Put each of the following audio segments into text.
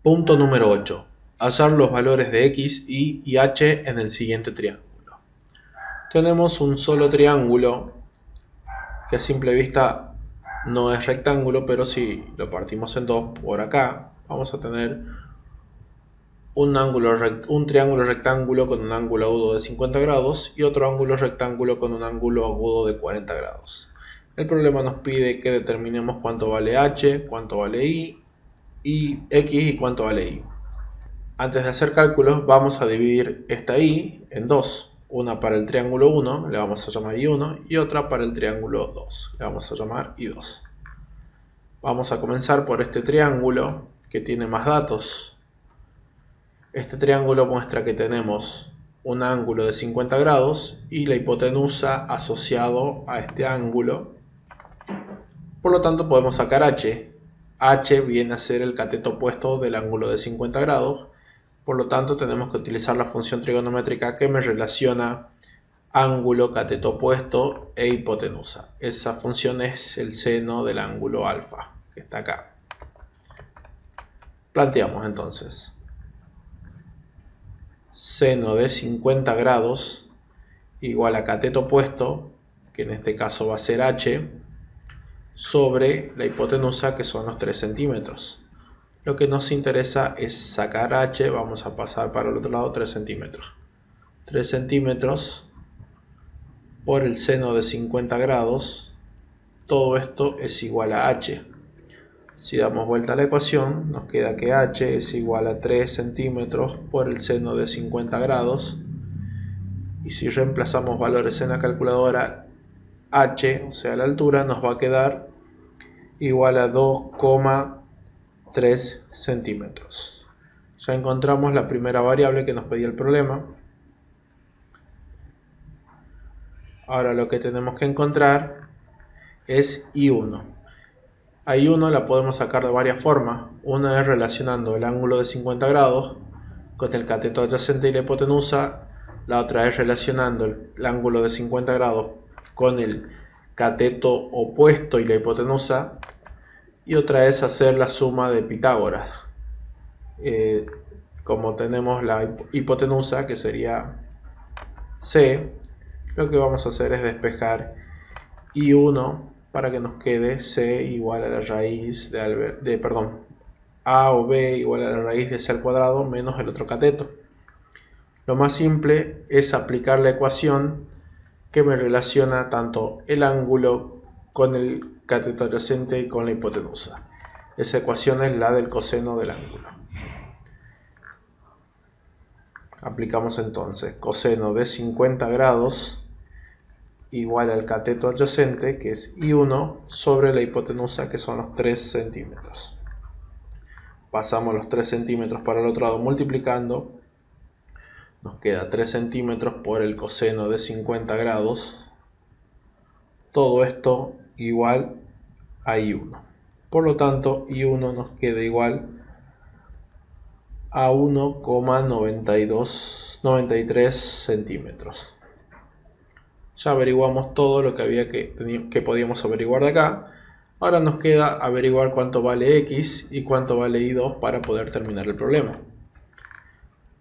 Punto número 8. Hallar los valores de x, y h en el siguiente triángulo. Tenemos un solo triángulo que a simple vista no es rectángulo, pero si lo partimos en dos por acá, vamos a tener un triángulo rectángulo con un ángulo agudo de 50 grados y otro ángulo rectángulo con un ángulo agudo de 40 grados. El problema nos pide que determinemos cuánto vale h, cuánto vale y x y cuánto vale y. Antes de hacer cálculos vamos a dividir esta y en dos. Una para el triángulo 1, le vamos a llamar I1, y otra para el triángulo 2, le vamos a llamar I2. Vamos a comenzar por este triángulo que tiene más datos. Este triángulo muestra que tenemos un ángulo de 50 grados y la hipotenusa asociado a este ángulo. Por lo tanto podemos sacar h. h viene a ser el cateto opuesto del ángulo de 50 grados. Por lo tanto tenemos que utilizar la función trigonométrica que me relaciona ángulo, cateto opuesto e hipotenusa. Esa función es el seno del ángulo alfa, que está acá. Planteamos entonces. Seno de 50 grados igual a cateto opuesto, que en este caso va a ser h, sobre la hipotenusa, que son los 3 centímetros. Lo que nos interesa es sacar h, vamos a pasar para el otro lado 3 centímetros. 3 centímetros por el seno de 50 grados, todo esto es igual a h. Si damos vuelta a la ecuación, nos queda que h es igual a 3 centímetros por el seno de 50 grados. Y si reemplazamos valores en la calculadora, h, o sea la altura, nos va a quedar igual a 2,3 centímetros. Ya encontramos la primera variable que nos pedía el problema. Ahora lo que tenemos que encontrar es I1. A I1 la podemos sacar de varias formas. Una es relacionando el ángulo de 50 grados con el cateto adyacente y la hipotenusa. La otra es relacionando el ángulo de 50 grados con el cateto opuesto y la hipotenusa. Y otra es hacer la suma de Pitágoras. Como tenemos la hipotenusa, que sería C, lo que vamos a hacer es despejar I1 para que nos quede C igual a la raíz A o B igual a la raíz de C al cuadrado menos el otro cateto. Lo más simple es aplicar la ecuación que me relaciona tanto el ángulo con el cateto adyacente y con la hipotenusa. Esa ecuación es la del coseno del ángulo. Aplicamos entonces coseno de 50 grados igual al cateto adyacente, que es I1, sobre la hipotenusa, que son los 3 centímetros. Pasamos los 3 centímetros para el otro lado multiplicando. Nos queda 3 centímetros por el coseno de 50 grados. Todo esto igual a I1. Por lo tanto, I1 nos queda igual a 1,93 centímetros. Ya averiguamos todo lo que podíamos averiguar de acá. Ahora nos queda averiguar cuánto vale x y cuánto vale y2 para poder terminar el problema.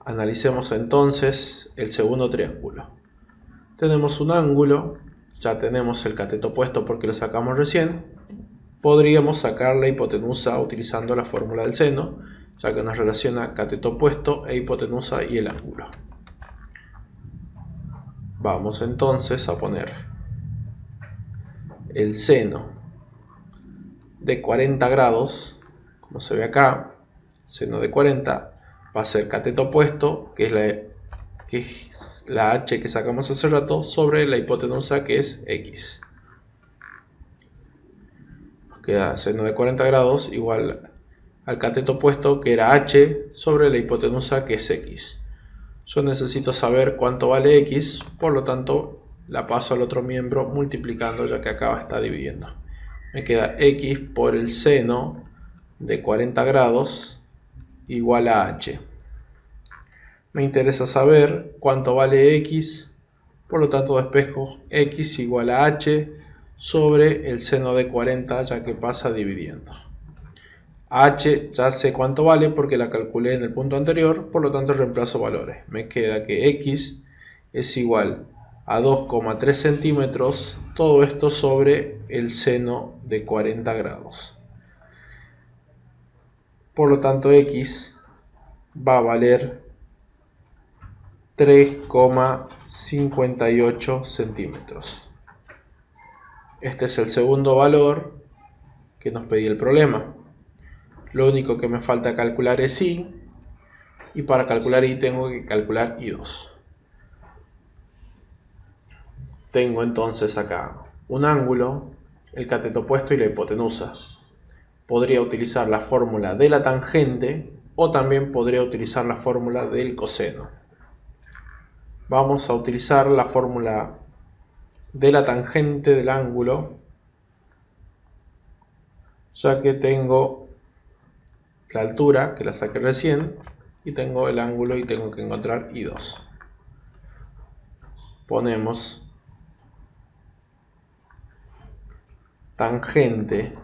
Analicemos entonces el segundo triángulo. Tenemos un ángulo, ya tenemos el cateto opuesto porque lo sacamos recién. Podríamos sacar la hipotenusa utilizando la fórmula del seno, ya que nos relaciona cateto opuesto e hipotenusa y el ángulo. Vamos entonces a poner el seno de 40 grados, como se ve acá, seno de 40, va a ser cateto opuesto, que es la h que sacamos hace rato, sobre la hipotenusa, que es x. Nos queda seno de 40 grados igual al cateto opuesto, que era h, sobre la hipotenusa, que es x. Yo necesito saber cuánto vale x, por lo tanto la paso al otro miembro multiplicando, ya que acá está dividiendo. Me queda x por el seno de 40 grados igual a h. Me interesa saber cuánto vale x, por lo tanto despejo x igual a h sobre el seno de 40, ya que pasa dividiendo. A h ya sé cuánto vale porque la calculé en el punto anterior, por lo tanto reemplazo valores. Me queda que x es igual a 2,3 centímetros, todo esto sobre el seno de 40 grados. Por lo tanto, x va a valer 3,58 centímetros. Este es el segundo valor que nos pedía el problema. Lo único que me falta calcular es y para calcular y tengo que calcular I2. Tengo entonces acá un ángulo, el cateto opuesto y la hipotenusa. Podría utilizar la fórmula de la tangente o también podría utilizar la fórmula del coseno. Vamos a utilizar la fórmula de la tangente del ángulo, ya que tengo la altura, que la saqué recién, y tengo el ángulo y tengo que encontrar I2. Ponemos tangente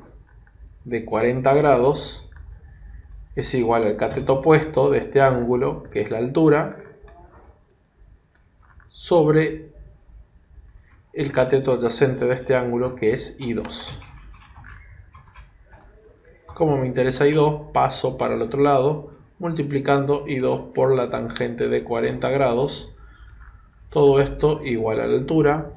de 40 grados es igual al cateto opuesto de este ángulo, que es la altura, sobre el cateto adyacente de este ángulo, que es I2. Como me interesa I2, paso para el otro lado, multiplicando I2 por la tangente de 40 grados. Todo esto igual a la altura.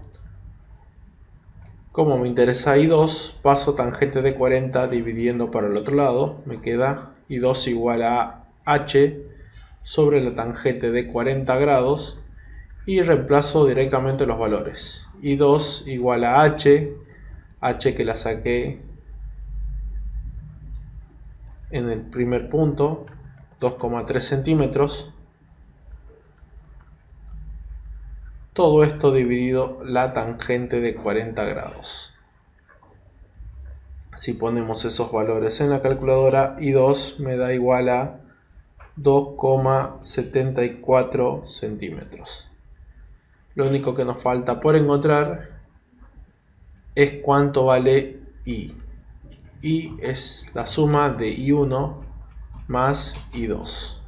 Como me interesa I2, paso tangente de 40 dividiendo para el otro lado. Me queda I2 igual a h sobre la tangente de 40 grados. Y reemplazo directamente los valores. I2 igual a h que la saqué en el primer punto, 2,3 centímetros. Todo esto dividido la tangente de 40 grados. Si ponemos esos valores en la calculadora, I2 me da igual a 2,74 centímetros. Lo único que nos falta por encontrar es cuánto vale I. I es la suma de I1 más I2.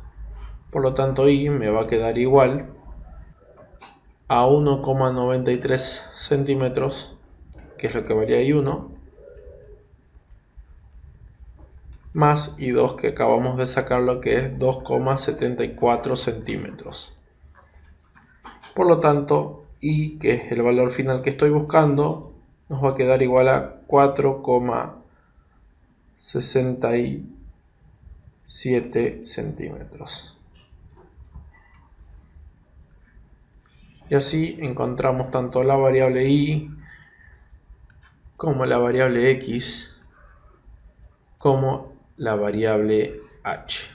Por lo tanto, I me va a quedar igual a 1,93 centímetros, que es lo que valía I1, más I2 que acabamos de sacar, lo que es 2,74 centímetros. Por lo tanto, I, que es el valor final que estoy buscando, nos va a quedar igual a 4,67 centímetros. Y así encontramos tanto la variable y como la variable x como la variable h.